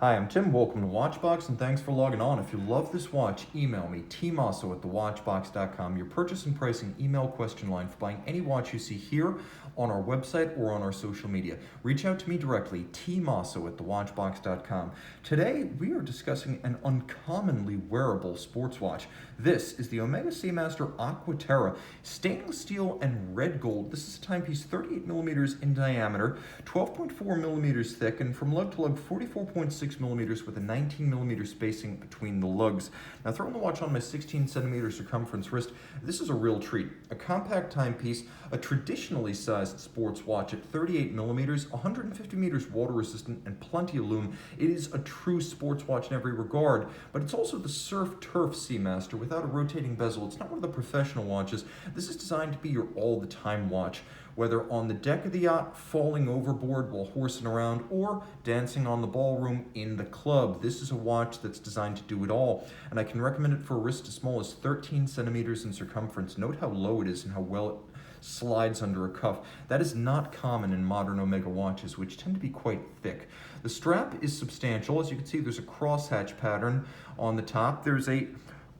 Hi, I'm Tim. Welcome to Watchbox, and thanks for logging on. If you love this watch, email me, tmosso at thewatchbox.com, your purchase and pricing email question line for buying any watch you see here on our website or on our social media. Reach out to me directly, tmosso at thewatchbox.com. Today, we are discussing an uncommonly wearable sports watch. This is the Omega Seamaster Aqua Terra, stainless steel and red gold. This is a timepiece 38 millimeters in diameter, 12.4 millimeters thick, and from lug to lug 44.6 millimeters with a 19 millimeter spacing between the lugs. Now, throwing the watch on my 16 centimeter circumference wrist, this is a real treat. A compact timepiece, a traditionally sized sports watch at 38 millimeters, 150 meters water resistant, and plenty of lume. It is a true sports watch in every regard, but it's also the surf turf Seamaster without a rotating bezel. It's not one of the professional watches. This is designed to be your all-the-time watch, whether on the deck of the yacht, falling overboard while horsing around, or dancing on the ballroom in the club. This is a watch that's designed to do it all, and I can recommend it for a wrist as small as 13 centimeters in circumference. Note how low it is and how well it slides under a cuff. That is not common in modern Omega watches, which tend to be quite thick. The strap is substantial. As you can see, there's a crosshatch pattern on the top. There's a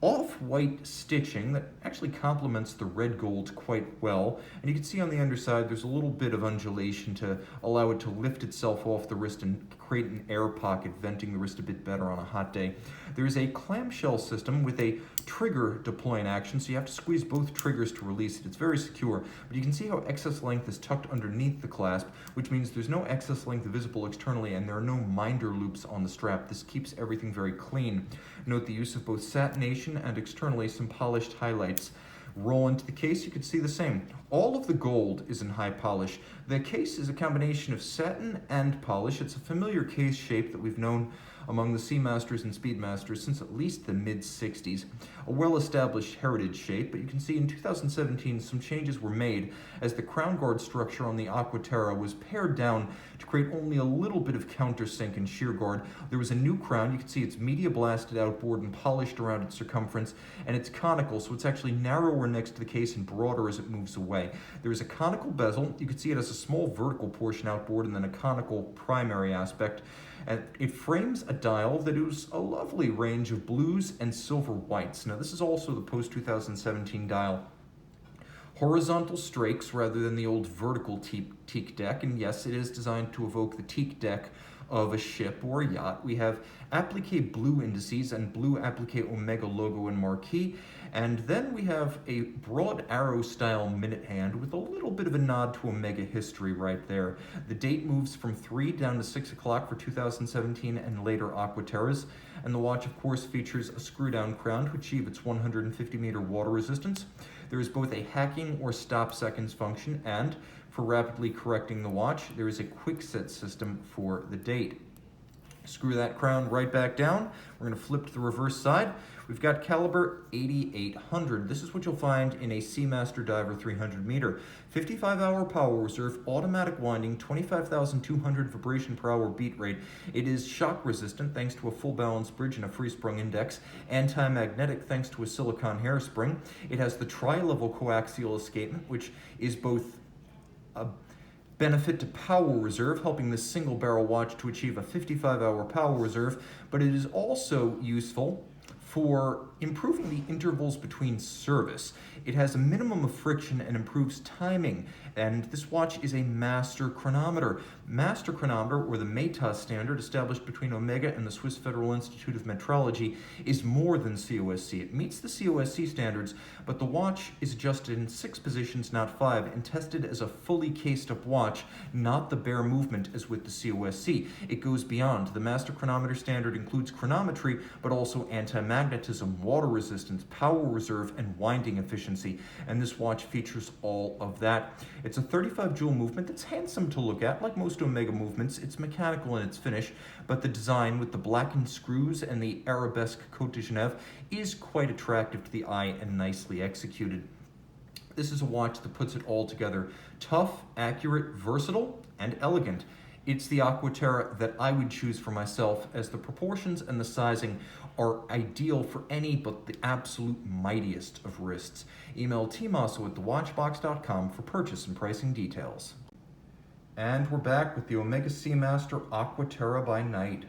off-white stitching that actually complements the red gold quite well, and you can see on the underside there's a little bit of undulation to allow it to lift itself off the wrist and create an air pocket, venting the wrist a bit better on a hot day. There is a clamshell system with a trigger deploying action, so you have to squeeze both triggers to release it. It's very secure, but you can see how excess length is tucked underneath the clasp, which means there's no excess length visible externally, and there are no minder loops on the strap. This keeps everything very clean. Note the use of both satination and externally some polished highlights. Roll into the case, you can see the same. All of the gold is in high polish. The case is a combination of satin and polish. It's a familiar case shape that we've known among the Seamasters and Speedmasters since at least the mid-60s. A well-established heritage shape, but you can see in 2017 some changes were made as the crown guard structure on the Aqua Terra was pared down to create only a little bit of countersink and shear guard. There was a new crown. You can see it's media blasted outboard and polished around its circumference, and it's conical, so it's actually narrower next to the case and broader as it moves away. There is a conical bezel. You can see it has a small vertical portion outboard and then a conical primary aspect. And it frames a dial that is a lovely range of blues and silver whites. Now, this is also the post-2017 dial. Horizontal strakes rather than the old vertical teak deck, and yes, it is designed to evoke the teak deck of a ship or a yacht. We have applique blue indices and blue applique Omega logo and marquee, and then we have a broad arrow style minute hand with a little bit of a nod to Omega history right there. The date moves from 3 down to 6 o'clock for 2017 and later Aqua Terras, and the watch of course features a screw down crown to achieve its 150 meter water resistance. There is both a hacking or stop seconds function, and for rapidly correcting the watch, there is a quick set system for the date. Screw that crown right back down. We're going to flip to the reverse side. We've got caliber 8800. This is what you'll find in a Seamaster Diver 300 meter. 55-hour power reserve, automatic winding, 25,200 vibration per hour beat rate. It is shock resistant thanks to a full balance bridge and a free sprung index. Anti-magnetic thanks to a silicone hairspring. It has the tri-level coaxial escapement, which is both a benefit to power reserve, helping this single barrel watch to achieve a 55-hour power reserve, but it is also useful for improving the intervals between service. It has a minimum of friction and improves timing, and this watch is a master chronometer. Master chronometer, or the METAS standard established between Omega and the Swiss Federal Institute of Metrology, is more than COSC. It meets the COSC standards, but the watch is adjusted in 6 positions, not 5, and tested as a fully cased up watch, not the bare movement as with the COSC. It goes beyond. The master chronometer standard includes chronometry, but also anti-magnetism, water resistance, power reserve, and winding efficiency, and this watch features all of that. It's a 35 joule movement that's handsome to look at. Like most Omega movements, it's mechanical in its finish, but the design with the blackened screws and the arabesque Cote de Genève is quite attractive to the eye and nicely executed. This is a watch that puts it all together. Tough, accurate, versatile, and elegant. It's the Aqua Terra that I would choose for myself, as the proportions and the sizing are ideal for any but the absolute mightiest of wrists. Email tmosso at thewatchbox.com for purchase and pricing details. And we're back with the Omega Seamaster Aqua Terra by night.